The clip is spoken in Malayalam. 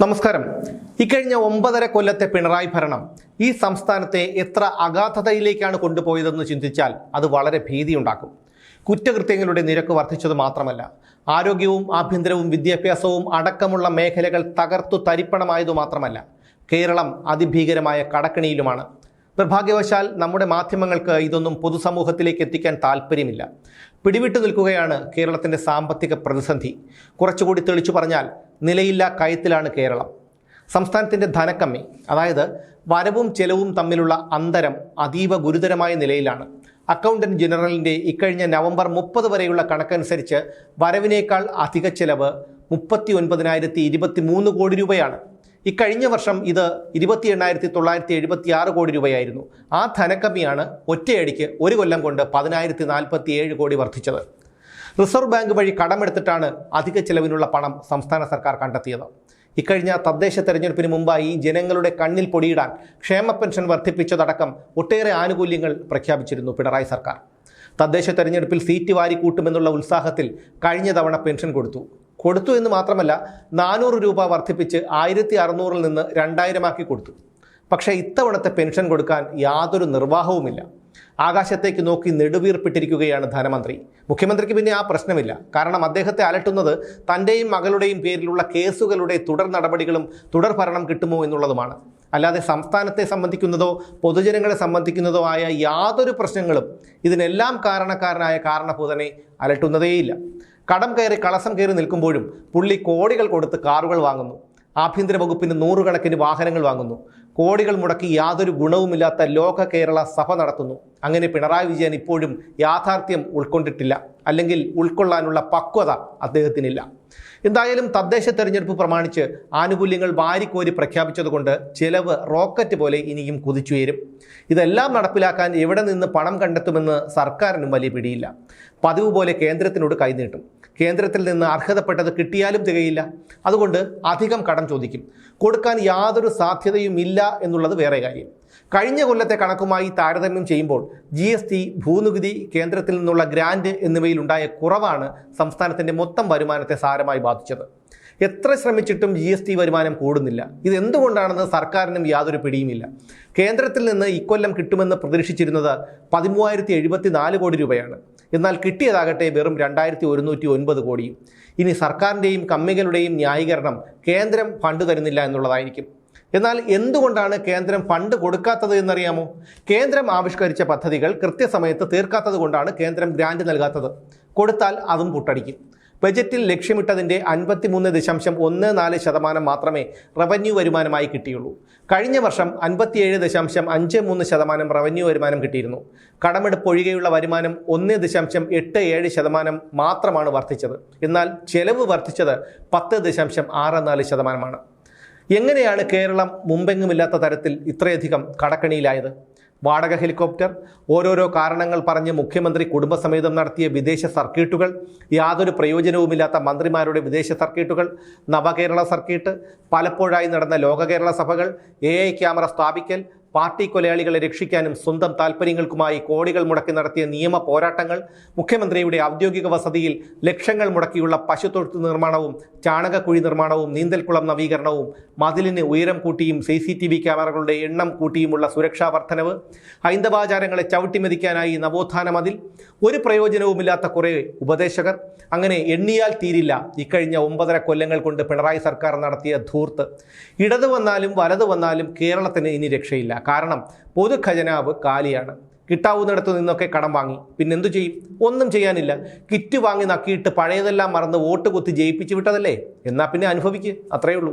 നമസ്കാരം. ഇക്കഴിഞ്ഞ 9.5 കൊല്ലത്തെ പിണറായി ഭരണം ഈ സംസ്ഥാനത്തെ എത്ര അഗാധതയിലേക്കാണ് കൊണ്ടുപോയതെന്ന് ചിന്തിച്ചാൽ അത് വളരെ ഭീതിയുണ്ടാക്കും. കുറ്റകൃത്യങ്ങളുടെ നിരക്ക് വർദ്ധിച്ചത് മാത്രമല്ല, ആരോഗ്യവും ആഭ്യന്തരവും വിദ്യാഭ്യാസവും അടക്കമുള്ള മേഖലകൾ തകർത്തു തരിപ്പണമായതു മാത്രമല്ല, കേരളം അതിഭീകരമായ കടക്കെണിയിലുമാണ്. നിർഭാഗ്യവശാൽ നമ്മുടെ മാധ്യമങ്ങൾക്ക് ഇതൊന്നും പൊതുസമൂഹത്തിലേക്ക് എത്തിക്കാൻ താല്പര്യമില്ല. പിടിവിട്ടു നിൽക്കുകയാണ് കേരളത്തിൻ്റെ സാമ്പത്തിക പ്രതിസന്ധി. കുറച്ചുകൂടി തെളിച്ചു പറഞ്ഞാൽ നിലയില്ലാ കയത്തിലാണ് കേരളം. സംസ്ഥാനത്തിൻ്റെ ധനക്കമ്മി, അതായത് വരവും ചെലവും തമ്മിലുള്ള അന്തരം അതീവ ഗുരുതരമായ നിലയിലാണ്. അക്കൗണ്ടന്റ് ജനറലിൻ്റെ ഇക്കഴിഞ്ഞ നവംബർ 30 വരെയുള്ള കണക്കനുസരിച്ച് വരവിനേക്കാൾ അധിക ചെലവ് 39,023 കോടി രൂപയാണ്. ഇക്കഴിഞ്ഞ വർഷം ഇത് 28,976 കോടി രൂപയായിരുന്നു. ആ ധനക്കമ്മിയാണ് ഒറ്റയടിക്ക് ഒരു കൊല്ലം കൊണ്ട് 10,047 കോടി വർദ്ധിച്ചത്. റിസർവ് ബാങ്ക് വഴി കടമെടുത്തിട്ടാണ് അധിക ചെലവിനുള്ള പണം സംസ്ഥാന സർക്കാർ കണ്ടെത്തിയത്. ഇക്കഴിഞ്ഞ തദ്ദേശ തെരഞ്ഞെടുപ്പിന് മുമ്പായി ജനങ്ങളുടെ കണ്ണിൽ പൊടിയിടാൻ ക്ഷേമ പെൻഷൻ വർദ്ധിപ്പിച്ചതടക്കം ഒട്ടേറെ ആനുകൂല്യങ്ങൾ പ്രഖ്യാപിച്ചിരുന്നു പിണറായി സർക്കാർ. തദ്ദേശ തെരഞ്ഞെടുപ്പിൽ സീറ്റ് വാരിക്കൂട്ടുമെന്നുള്ള ഉത്സാഹത്തിൽ കഴിഞ്ഞ തവണ പെൻഷൻ കൊടുത്തു എന്ന് മാത്രമല്ല, 400 രൂപ വർദ്ധിപ്പിച്ച് 1,600-ൽ നിന്ന് 2,000 ആക്കി കൊടുത്തു. പക്ഷേ ഇത്തവണത്തെ പെൻഷൻ കൊടുക്കാൻ യാതൊരു നിർവാഹവുമില്ല. ആകാശത്തേക്ക് നോക്കി നെടുവീർപ്പിട്ടിരിക്കുകയാണ് ധനമന്ത്രി. മുഖ്യമന്ത്രിക്ക് പിന്നെ ആ പ്രശ്നമില്ല. കാരണം അദ്ദേഹത്തെ അലട്ടുന്നത് തൻ്റെയും മകളുടെയും പേരിലുള്ള കേസുകളുടെ തുടർ നടപടികളും തുടർ ഭരണം കിട്ടുമോ എന്നുള്ളതുമാണ്. അല്ലാതെ സംസ്ഥാനത്തെ സംബന്ധിക്കുന്നതോ പൊതുജനങ്ങളെ സംബന്ധിക്കുന്നതോ ആയ യാതൊരു പ്രശ്നങ്ങളും ഇതിനെല്ലാം കാരണക്കാരനായ കാരണഭൂതനെ അലട്ടുന്നതേയില്ല. കടം കയറി കളസം കയറി നിൽക്കുമ്പോഴും പുള്ളി കോടികൾ കൊടുത്ത് കാറുകൾ വാങ്ങുന്നു. ആഭ്യന്തര വകുപ്പിന് 100 കണക്കിന് വാഹനങ്ങൾ വാങ്ങുന്നു. കോടികൾ മുടക്കി യാതൊരു ഗുണവുമില്ലാത്ത ലോക കേരള സഭ നടത്തുന്നു. അങ്ങനെ പിണറായി വിജയൻ ഇപ്പോഴും യാഥാർത്ഥ്യം ഉൾക്കൊണ്ടിട്ടില്ല, അല്ലെങ്കിൽ ഉൾക്കൊള്ളാനുള്ള പക്വത അദ്ദേഹത്തിനില്ല. എന്തായാലും തദ്ദേശ തെരഞ്ഞെടുപ്പ് പ്രമാണിച്ച് ആനുകൂല്യങ്ങൾ വാരിക്കോരി പ്രഖ്യാപിച്ചതുകൊണ്ട് ചെലവ് റോക്കറ്റ് പോലെ ഇനിയും കുതിച്ചുയരും. ഇതെല്ലാം നടപ്പിലാക്കാൻ എവിടെ നിന്ന് പണം കണ്ടെത്തുമെന്ന് സർക്കാരിനും വലിയ പിടിയില്ല. പതിവ് പോലെ കേന്ദ്രത്തിനോട് കൈനീട്ടും. കേന്ദ്രത്തിൽ നിന്ന് അർഹതപ്പെട്ടത് കിട്ടിയാലും തികയില്ല. അതുകൊണ്ട് അധികം കടം ചോദിക്കും. കൊടുക്കാൻ യാതൊരു സാധ്യതയും ഇല്ല എന്നുള്ളത് വേറെ കാര്യം. കഴിഞ്ഞ കൊല്ലത്തെ കണക്കുമായി താരതമ്യം ചെയ്യുമ്പോൾ GST, ഭൂനികുതി, കേന്ദ്രത്തിൽ നിന്നുള്ള ഗ്രാന്റ് എന്നിവയിലുണ്ടായ കുറവാണ് സംസ്ഥാനത്തിൻ്റെ മൊത്തം വരുമാനത്തെ സാരമായി ബാധിച്ചത്. എത്ര ശ്രമിച്ചിട്ടും GST വരുമാനം കൂടുന്നില്ല. ഇതെന്തുകൊണ്ടാണെന്ന് സർക്കാരിനും യാതൊരു പിടിയുമില്ല. കേന്ദ്രത്തിൽ നിന്ന് ഇക്കൊല്ലം കിട്ടുമെന്ന് പ്രതീക്ഷിച്ചിരുന്നത് 13,074 കോടി രൂപയാണ്. എന്നാൽ കിട്ടിയതാകട്ടെ വെറും 2,109 കോടിയും. ഇനി സർക്കാരിൻ്റെയും കമ്മികളുടെയും ന്യായീകരണം കേന്ദ്രം ഫണ്ട് തരുന്നില്ല എന്നുള്ളതായിരിക്കും. എന്നാൽ എന്തുകൊണ്ടാണ് കേന്ദ്രം ഫണ്ട് കൊടുക്കാത്തത് എന്നറിയാമോ? കേന്ദ്രം ആവിഷ്കരിച്ച പദ്ധതികൾ കൃത്യസമയത്ത് തീർക്കാത്തത് കൊണ്ടാണ് കേന്ദ്രം ഗ്രാന്റ് നൽകാത്തത്. കൊടുത്താൽ അതും പുട്ടടിക്കും. ബജറ്റിൽ ലക്ഷ്യമിട്ടതിൻ്റെ 53.14% മാത്രമേ റവന്യൂ വരുമാനമായി കിട്ടിയുള്ളൂ. കഴിഞ്ഞ വർഷം 57.53% റവന്യൂ വരുമാനം കിട്ടിയിരുന്നു. കടമെടുപ്പ് ഒഴികെയുള്ള വരുമാനം 1.87% മാത്രമാണ് വർദ്ധിച്ചത്. എന്നാൽ ചെലവ് വർദ്ധിച്ചത് 10.64%. എങ്ങനെയാണ് കേരളം മുമ്പെങ്ങുമില്ലാത്ത തരത്തിൽ ഇത്രയധികം കടക്കണിയിലായത്? വാടക ഹെലികോപ്റ്റർ, ഓരോരോ കാരണങ്ങൾ പറഞ്ഞ് മുഖ്യമന്ത്രി കുടുംബസമേതം നടത്തിയ വിദേശ സർക്യൂട്ടുകൾ, യാതൊരു പ്രയോജനവുമില്ലാത്ത മന്ത്രിമാരുടെ വിദേശ സർക്യൂട്ടുകൾ, നവകേരള സർക്യൂട്ട്, പലപ്പോഴായി നടന്ന ലോക കേരള സഭകൾ, AI ക്യാമറ സ്ഥാപിക്കൽ, പാർട്ടി കൊലയാളികളെ രക്ഷിക്കാനും സ്വന്തം താൽപ്പര്യങ്ങൾക്കുമായി കോടികൾ മുടക്കി നടത്തിയ നിയമ പോരാട്ടങ്ങൾ, മുഖ്യമന്ത്രിയുടെ ഔദ്യോഗിക വസതിയിൽ ലക്ഷങ്ങൾ മുടക്കിയുള്ള പശുത്തൊഴുത്ത് നിർമ്മാണവും ചാണകക്കുഴി നിർമ്മാണവും നീന്തൽക്കുളം നവീകരണവും, മതിലിന് ഉയരം കൂട്ടിയും CCTV ക്യാമറകളുടെ എണ്ണം കൂട്ടിയുമുള്ള സുരക്ഷാ വർധനവ്, ഹൈന്ദവാചാരങ്ങളെ ചവിട്ടിമെതിക്കാനായി നവോത്ഥാന മതിൽ, ഒരു പ്രയോജനവുമില്ലാത്ത കുറേ ഉപദേശകർ, അങ്ങനെ എണ്ണിയാൽ തീരില്ല ഇക്കഴിഞ്ഞ 9.5 കൊല്ലങ്ങൾ കൊണ്ട് പിണറായി സർക്കാർ നടത്തിയ ധൂർത്ത്. ഇടത് വന്നാലും വലത് വന്നാലും കേരളത്തിന് ഇനി രക്ഷയില്ല. കാരണം പൊതുഖജനാവ് കാലിയാണ്. കിട്ടാവുന്നിടത്തു നിന്നൊക്കെ കടം വാങ്ങി. പിന്നെന്തു ചെയ്യും? ഒന്നും ചെയ്യാനില്ല. കിറ്റ് വാങ്ങി നക്കിയിട്ട് പഴയതെല്ലാം മറന്ന് വോട്ട് കുത്തി ജയിപ്പിച്ചു വിട്ടതല്ലേ? എന്നാൽ പിന്നെ അനുഭവിക്ക്, അത്രയേ ഉള്ളൂ.